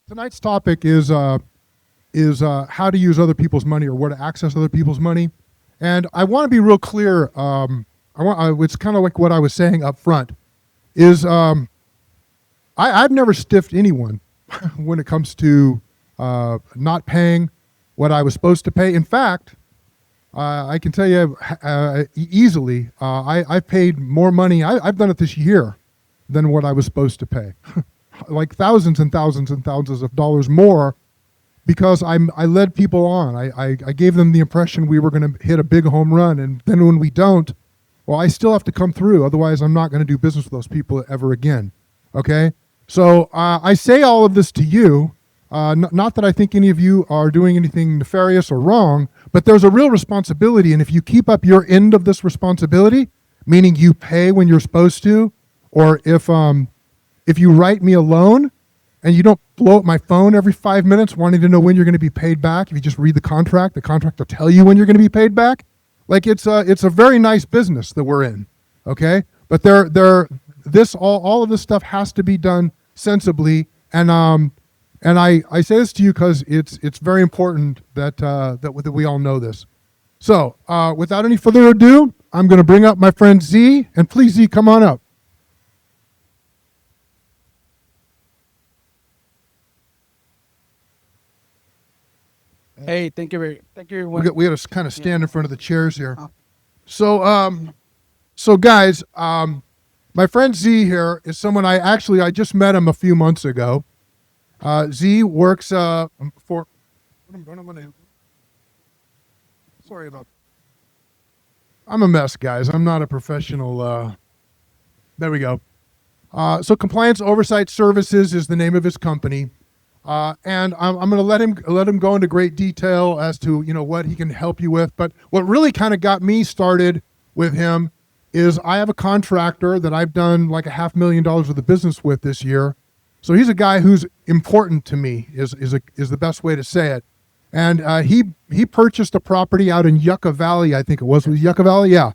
Tonight's topic is how to use other people's money or where to access other people's money. And I want to be real clear. It's kind of like what I was saying up front. I've never stiffed anyone when it comes to not paying what I was supposed to pay. In fact, I can tell you easily, I've paid more money. I've done it this year than what I was supposed to pay. Like thousands and thousands and thousands of dollars more, because I led people on. I gave them the impression we were going to hit a big home run, and then when we don't, well, I still have to come through. Otherwise, I'm not going to do business with those people ever again. Okay? So I say all of this to you, not that I think any of you are doing anything nefarious or wrong, but there's a real responsibility, and if you keep up your end of this responsibility, meaning you pay when you're supposed to, or if you write me a loan and you don't blow up my phone every 5 minutes wanting to know when you're going to be paid back, if you just read the contract will tell you when you're going to be paid back. Like it's a very nice business that we're in, okay? But all of this stuff has to be done sensibly, and I say this to you because it's very important that we all know this. So without any further ado, I'm going to bring up my friend Z, and please Z, come on up. Hey, thank you, everyone. We got to kind of stand in front of the chairs here. So guys, my friend Z here is someone I just met him a few months ago. Z works for. Sorry about. I'm a mess, guys. I'm not a professional. There we go. So Compliance Oversight Services is the name of his company. And I'm going to let him go into great detail as to what he can help you with. But what really kind of got me started with him is I have a contractor that I've done like $500,000 worth of business with this year. So he's a guy who's important to me is the best way to say it. And he purchased a property out in Yucca Valley, I think it was Yucca Valley, yeah.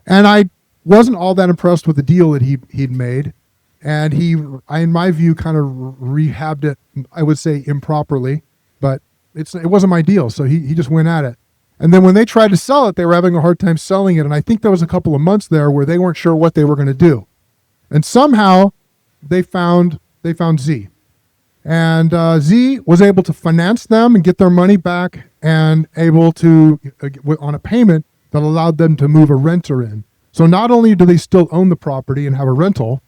And I wasn't all that impressed with the deal that he'd made. And in my view, kind of rehabbed it, I would say improperly, but it wasn't my deal. So he just went at it. And then when they tried to sell it, they were having a hard time selling it. And I think there was a couple of months there where they weren't sure what they were going to do. And somehow they found Z. And Z was able to finance them and get their money back, and able to, on a payment that allowed them to move a renter in. So not only do they still own the property and have a rental,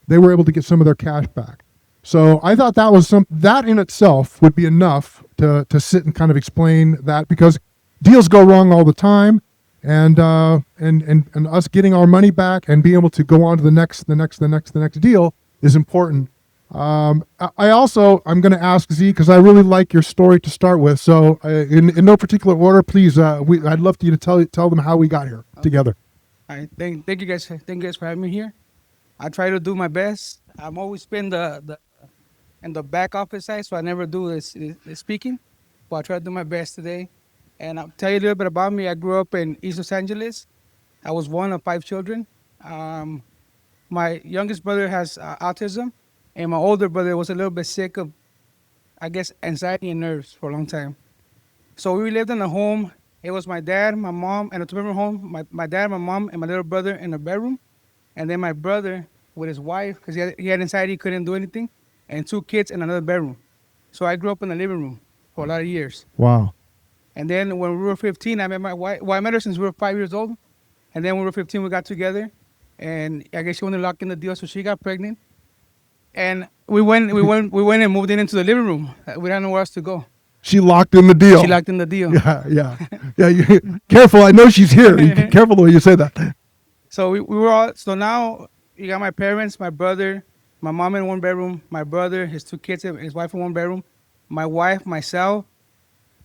they were able to get some of their cash back. So I thought that in itself would be enough to sit and kind of explain that, because deals go wrong all the time, and us getting our money back and being able to go on to the next deal is important. I'm going to ask Z, because I really like your story to start with. So in no particular order, please, I'd love for you to tell them how we got here together. All right, thank you guys. Thank you guys for having me here. I try to do my best. I'm always been in the back office side, so I never do the speaking. But I try to do my best today. And I'll tell you a little bit about me. I grew up in East Los Angeles. I was one of 5 children. My youngest brother has autism, and my older brother was a little bit sick of, I guess, anxiety and nerves for a long time. So we lived in a home. It was my dad, my mom, and a two-bedroom home. My dad, my mom, and my little brother in a bedroom. And then my brother with his wife, because he had anxiety, couldn't do anything, and 2 kids in another bedroom. So I grew up in the living room for a lot of years. Wow. And then when we were 15, I met my wife. Well, I met her since we were 5 years old. And then when we were 15, we got together. And I guess she wanted to lock in the deal, so she got pregnant. And we went and moved into the living room. We didn't know where else to go. She locked in the deal. She locked in the deal. Yeah. Careful, I know she's here. Careful the way you say that. So we were all, so now you got my parents, my brother, my mom in one bedroom, my brother, his 2 kids, and his wife in one bedroom, my wife, myself,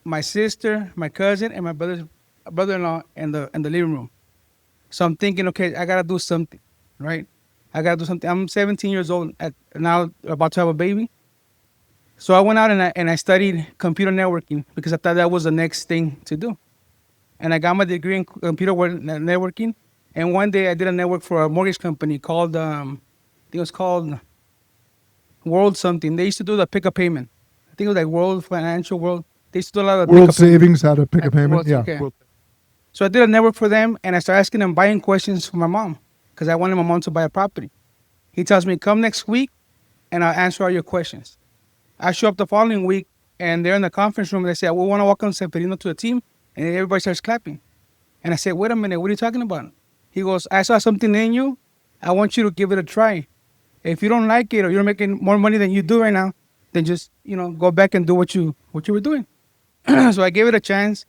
my sister, my cousin, and my brother-in-law in the living room. So I'm thinking, okay, I gotta do something, right? I gotta do something. I'm 17 years old now, about to have a baby. So I went out and I studied computer networking, because I thought that was the next thing to do. And I got my degree in computer networking. And one day I did a network for a mortgage company called, I think it was called World something. They used to do the pick-up payment. think it was like World Financial World. They used to do a lot of World pickup Savings had a pick a At payment. World- Yeah. okay. So I did a network for them, and I started asking them buying questions for my mom because I wanted my mom to buy a property. He tells me, come next week, and I'll answer all your questions. I show up the following week, and they're in the conference room. And they say, we want to welcome Seferino to the team, and everybody starts clapping. And I said, wait a minute, what are you talking about? He goes, I saw something in you. I want you to give it a try. If you don't like it or you're making more money than you do right now, then just go back and do what you were doing. So I gave it a chance.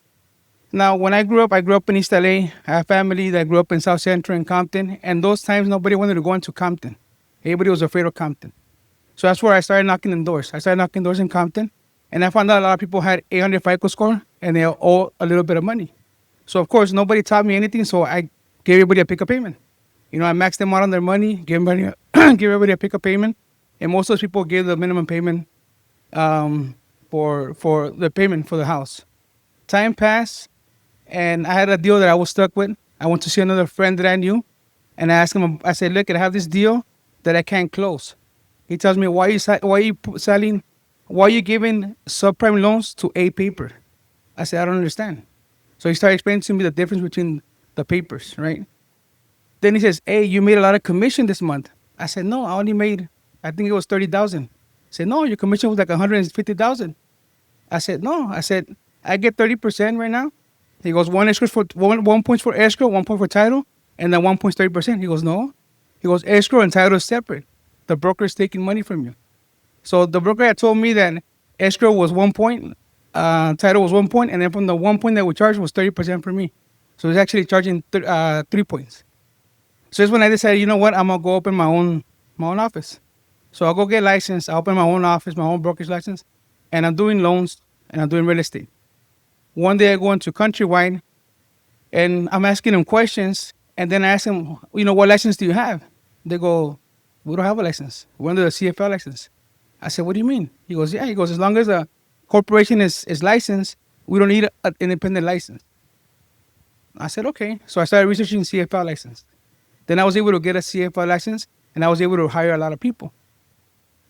Now, when I grew up in East LA. I have family that grew up in South Central and Compton, and those times nobody wanted to go into Compton. Everybody was afraid of Compton. So that's where I started knocking on doors. I started knocking doors in Compton, and I found out a lot of people had 800 FICO score, and they owe a little bit of money. So of course nobody taught me anything, so I gave everybody a pick-up payment. I maxed them out on their money, gave everybody give everybody a pick-up payment, and most of those people gave the minimum payment for the payment for the house. Time passed, and I had a deal that I was stuck with. I went to see another friend that I knew, and I asked him. I said, "Look, I have this deal that I can't close." He tells me, "Why are you selling? Why are you giving subprime loans to A paper?" I said, "I don't understand." So he started explaining to me the difference between the papers, right? Then he says, "Hey, you made a lot of commission this month." I said, "No, I only made, I think it was 30,000." He said, "No, your commission was like 150,000." I said, "No." I said, "I get 30% right now." He goes, "One escrow for one point for escrow, 1 point for title, and then 1.30%." He goes, "No." He goes, "Escrow and title is separate. The broker is taking money from you." So the broker had told me that escrow was 1 point, title was 1 point, and then from the 1 point that we charged was 30% for me. So he's actually charging 3 points. So that's when I decided, you know what, I'm gonna go open my own office. So I'll go get licensed. I open my own office, my own brokerage license, and I'm doing loans and I'm doing real estate. One day I go into Countrywide, and I'm asking them questions, and then I ask them, what license do you have? They go, "We don't have a license. We're under the CFL license." I said, "What do you mean?" He goes, "Yeah." He goes, "As long as a corporation is licensed, we don't need an independent license." I said, "Okay." So I started researching CFL license. Then I was able to get a CFL license, and I was able to hire a lot of people.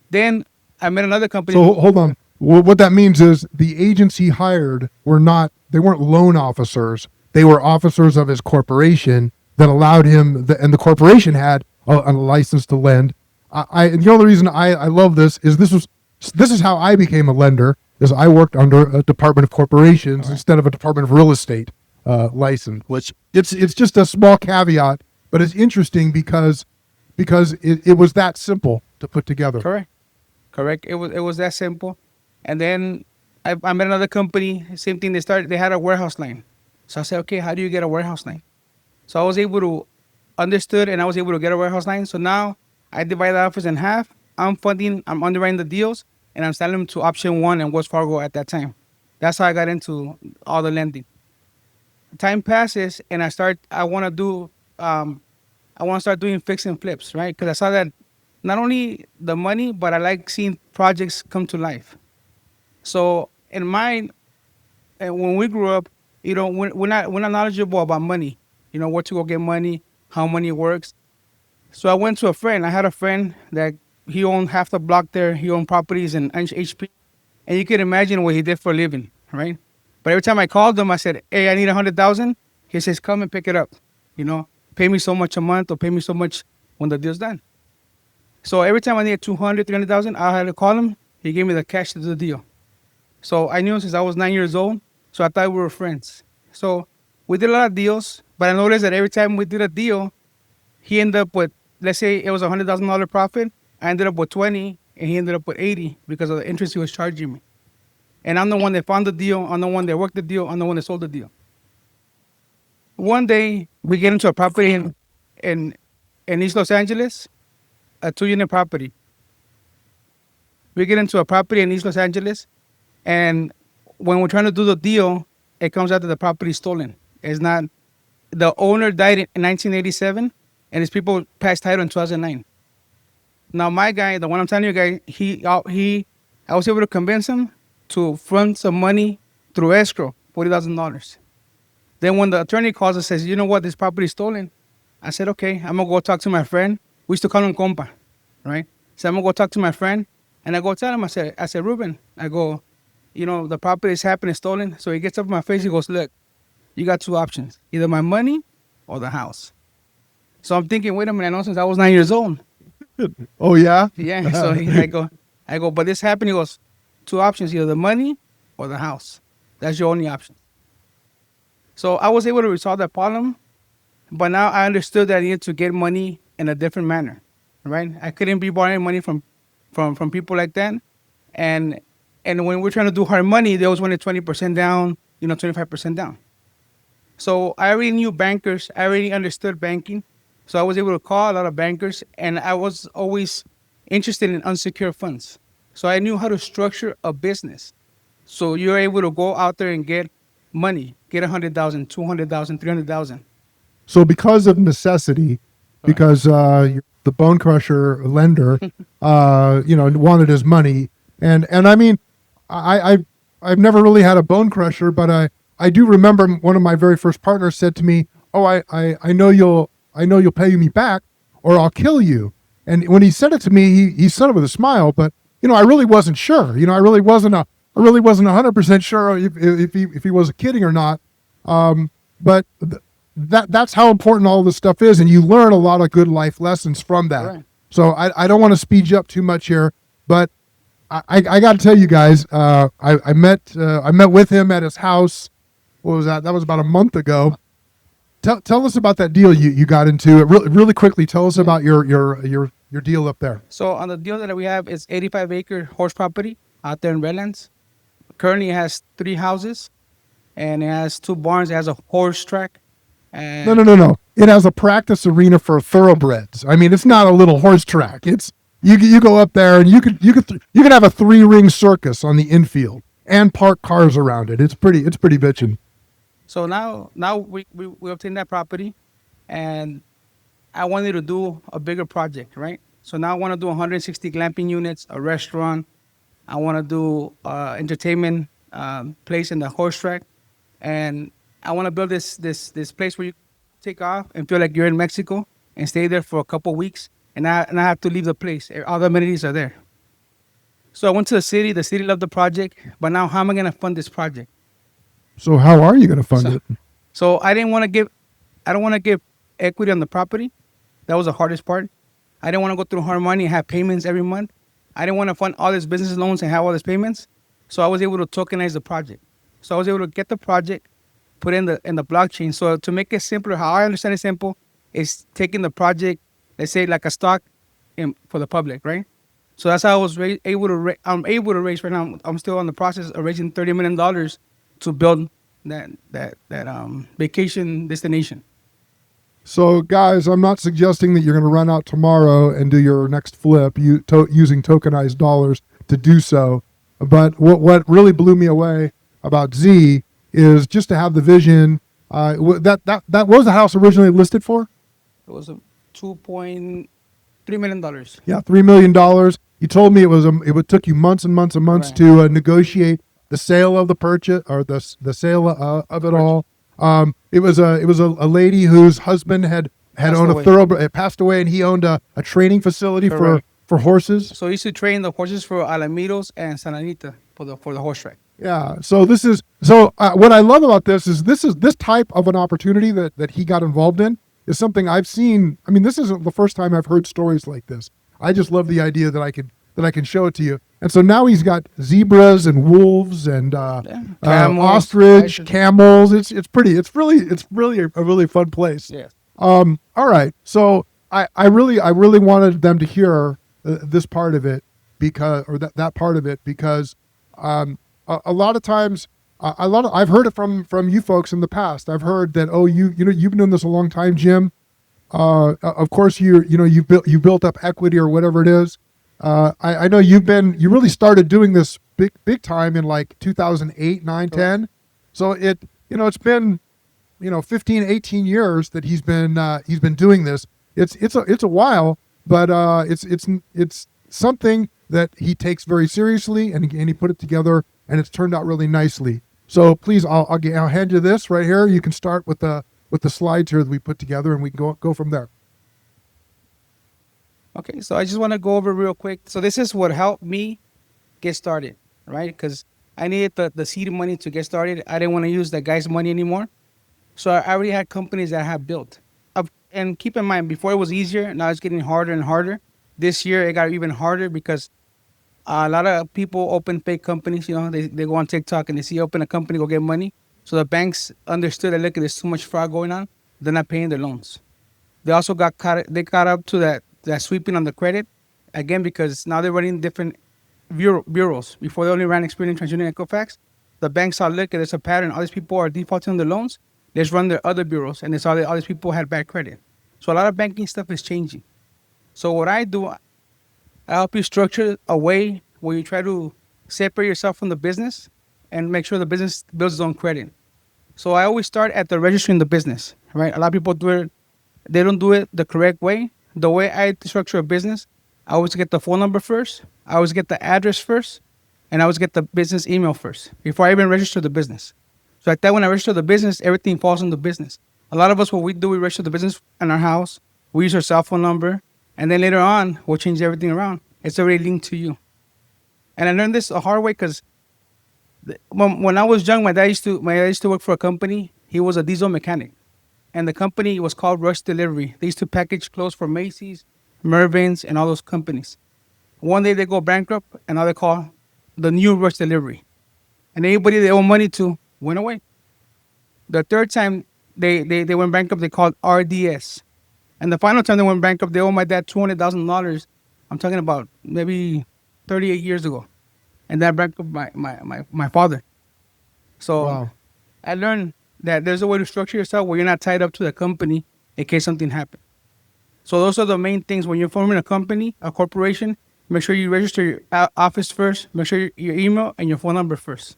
Then I met another company. So hold on. What that means is the agents he hired they weren't loan officers. They were officers of his corporation that allowed him, and the corporation had a license to lend. The only reason I love this is this is how I became a lender, is I worked under a Department of Corporations instead of a Department of Real Estate license, which it's just a small caveat, but it's interesting because it was that simple to put together. Correct. It was that simple. And then I met another company. Same thing. They had a warehouse line. So I said, "Okay, how do you get a warehouse line?" So I was able to understood, and I was able to get a warehouse line. So now I divide the office in half. I'm underwriting the deals, and I'm selling them to Option One and Wells Fargo at that time. That's how I got into all the lending. Time passes, and I want to start doing fix and flips, right? Because I saw that not only the money, but I like seeing projects come to life. So in mine, and when we grew up, we're not knowledgeable about money. Where to go get money, how money works. So I went to a friend. I had a friend that he owned half the block there. He owned properties in HP, and you can imagine what he did for a living, right? But every time I called him, I said, "Hey, I need 100,000." He says, "Come and pick it up. Pay me so much a month, or pay me so much when the deal's done." So every time I needed 200, 300,000, I had to call him. He gave me the cash to do the deal. So I knew him since I was 9 years old. So I thought we were friends. So we did a lot of deals, but I noticed that every time we did a deal, he ended up with, let's say it was $100,000 profit. I ended up with 20, and he ended up with 80 because of the interest he was charging me. And I'm the one that found the deal. I'm the one that worked the deal. I'm the one that sold the deal. One day we get into a property in East Los Angeles, a 2-unit property. We get into a property in East Los Angeles, and when we're trying to do the deal, it comes out that the property is stolen. It's not. The owner died in 1987, and his people passed title in 2009. Now my guy, the one I'm telling you, I was able to convince him to front some money through escrow, $40,000. Then when the attorney calls and says, "You know what, this property is stolen," I said, "Okay, I'm gonna go talk to my friend." We used to call him compa, right? So I'm gonna go talk to my friend, And I go tell him, I said, Ruben, I go, the property is happening, stolen. So he gets up in my face. He goes, look, you got two options, either my money or the house. So I'm thinking, wait a minute, I know since I was 9 years old. Oh yeah. Yeah. So I go, but this happened. He goes, two options, either the money or the house. That's your only option. So I was able to resolve that problem, but now I understood that I needed to get money in a different manner, right? I couldn't be borrowing money from people like that, and when we're trying to do hard money, they always wanted 20% down, 25% down. So I already knew bankers, I already understood banking, so I was able to call a lot of bankers, and I was always interested in unsecured funds. So I knew how to structure a business. So you're able to go out there and get money, get 100,000, 200,000, 300,000. So because of necessity, because the bone crusher lender, wanted his money, and I mean, I've never really had a bone crusher, but I do remember one of my very first partners said to me, "Oh, I know you'll pay me back, or I'll kill you." And when he said it to me, he said it with a smile, but I really wasn't sure. I really wasn't 100% sure if he was kidding or not. But that's how important all this stuff is, and you learn a lot of good life lessons from that. Right. So I don't want to speed you up too much here, but I got to tell you guys, I met with him at his house. What was that? That was about a month ago. Tell us about that deal you got into. Really quickly. Tell us about your deal up there. So on the deal that we have, it's 85-acre horse property out there in Redlands. Currently, it has 3 houses, and it has 2 barns. It has a horse track. And No. It has a practice arena for thoroughbreds. I mean, it's not a little horse track. It's you go up there and you could have a 3-ring circus on the infield and park cars around it. It's pretty bitchin'. So now we obtained that property, and I wanted to do a bigger project, right? So now I want to do 160 glamping units, a restaurant. I want to do entertainment place in the horse track, and I want to build this place where you take off and feel like you're in Mexico and stay there for a couple weeks, and I have to leave the place. All the amenities are there. So I went to the city. The city loved the project, but now how am I going to fund this project? So how are you going to fund it? So I don't want to give equity on the property. That was the hardest part. I didn't want to go through hard money and have payments every month. I didn't want to fund all these business loans and have all these payments. So I was able to tokenize the project. So I was able to get the project, put in the blockchain. So to make it simpler, how I understand it simple is taking the project, let's say like a stock for the public, right? So that's how I was able to raise right now. I'm still in the process of raising $30 million to build that vacation destination. So, guys, I'm not suggesting that you're going to run out tomorrow and do your next flip using tokenized dollars to do so. But what really blew me away about Z is just to have the vision. That was the house originally listed for? It was a $2.3 million. Yeah, $3 million. You told me it would took you months and months and months Right. to negotiate the sale of the purchase or the sale of it all. It was a lady whose husband had owned a thoroughbred. It passed away, and he owned a training facility for horses. So he used to train the horses for Alamitos and Santa Anita for the horse track. Yeah. So what I love about this is this type of an opportunity that he got involved in is something I've seen. I mean, this isn't the first time I've heard stories like this. I just love the idea that I can show it to you. And so now he's got zebras and wolves and Camels, ostrich, camels. It's really a really fun place. Yeah. All right. So I really wanted them to hear this part of it that part of it because a lot of times I've heard it from you folks in the past. I've heard that you've been doing this a long time, Jim. Of course you built up equity or whatever it is. I know you really started doing this big time in like 2008, 9, 10. So it's been 15, 18 years that he's been doing this. It's a while, but it's something that he takes very seriously, and he put it together, and it's turned out really nicely. So please, I'll hand you this right here. You can start with the slides here that we put together, and we can go from there. Okay, so I just want to go over real quick. So this is what helped me get started, right? Because I needed the seed money to get started. I didn't want to use that guy's money anymore. So I already had companies that I had built. And keep in mind, before it was easier, now it's getting harder and harder. This year it got even harder because a lot of people open fake companies. They go on TikTok and they see open a company, go get money. So the banks understood that, look, there's too much fraud going on. They're not paying their loans. They also got caught. They caught up to that sweeping on the credit again because now they're running different bureaus. Before they only ran Experian, TransUnion, Equifax. The banks saw, look, there's a pattern. All these people are defaulting on their loans. Let's run their other bureaus, and they saw that all these people had bad credit. So a lot of banking stuff is changing. So what I do, I help you structure a way where you try to separate yourself from the business and make sure the business builds its own credit. So I always start at the registering the business, right? A lot of people do it, they don't do it the correct way. The way I structure a business, I always get the phone number first, I always get the address first, and I always get the business email first before I even register the business. So like that, when I register the business, everything falls on the business. A lot of us, what we do, we register the business in our house, we use our cell phone number, and then later on, we'll change everything around. It's already linked to you. And I learned this the hard way because when I was young, my dad used to work for a company. He was a diesel mechanic, and the company was called Rush Delivery. They used to package clothes for Macy's, Mervyn's, and all those companies. One day they go bankrupt, and now they call the new Rush Delivery. And anybody they owe money to went away. The third time they went bankrupt, they called RDS. And the final time they went bankrupt, they owed my dad $200,000. I'm talking about maybe 38 years ago. And that bankrupt my father. So Wow. I learned that there's a way to structure yourself where you're not tied up to the company in case something happens. So those are the main things when you're forming a company, a corporation. Make sure you register your office first. Make sure your email and your phone number first.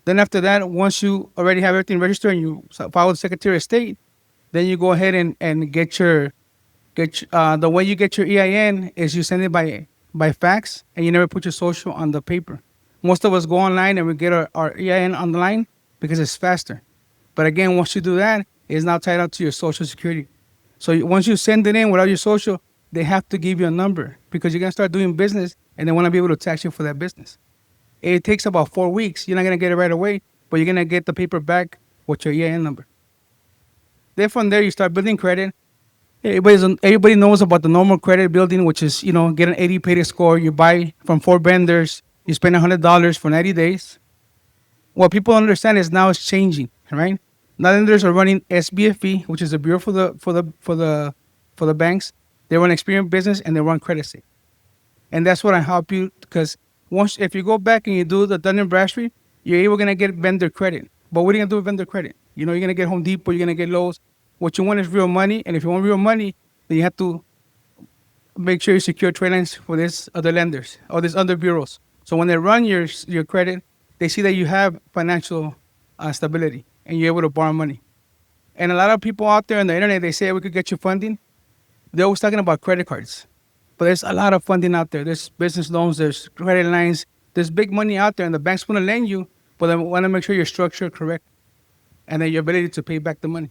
Then after that, once you already have everything registered and you file with the Secretary of State, then you go ahead and the way you get your EIN is you send it by fax and you never put your social on the paper. Most of us go online and we get our EIN online because it's faster. But again, once you do that, it's now tied up to your social security. So once you send it in without your social, they have to give you a number because you're going to start doing business and they want to be able to tax you for that business. It takes about 4 weeks. You're not going to get it right away, but you're going to get the paper back with your EIN number. Then from there, you start building credit. Everybody knows about the normal credit building, which is, get an 80 credit score. You buy from 4 vendors. You spend $100 for 90 days. What people understand is now it's changing, right? Now lenders are running SBFE, which is a bureau for the banks. They run Experian Business and they run Credit Safe. And that's what I help you because if you go back and you do the Dun & Bradstreet, you're able to get vendor credit. But what are you going to do with vendor credit? You're going to get Home Depot, you're going to get Lowe's. What you want is real money. And if you want real money, then you have to make sure you secure trade lines for these other lenders or these other bureaus. So when they run your credit, they see that you have financial stability and you're able to borrow money. And a lot of people out there on the internet, they say we could get you funding. They're always talking about credit cards. But there's a lot of funding out there. There's business loans, there's credit lines, there's big money out there, and the banks want to lend you, but they want to make sure you're structured correct and then your ability to pay back the money.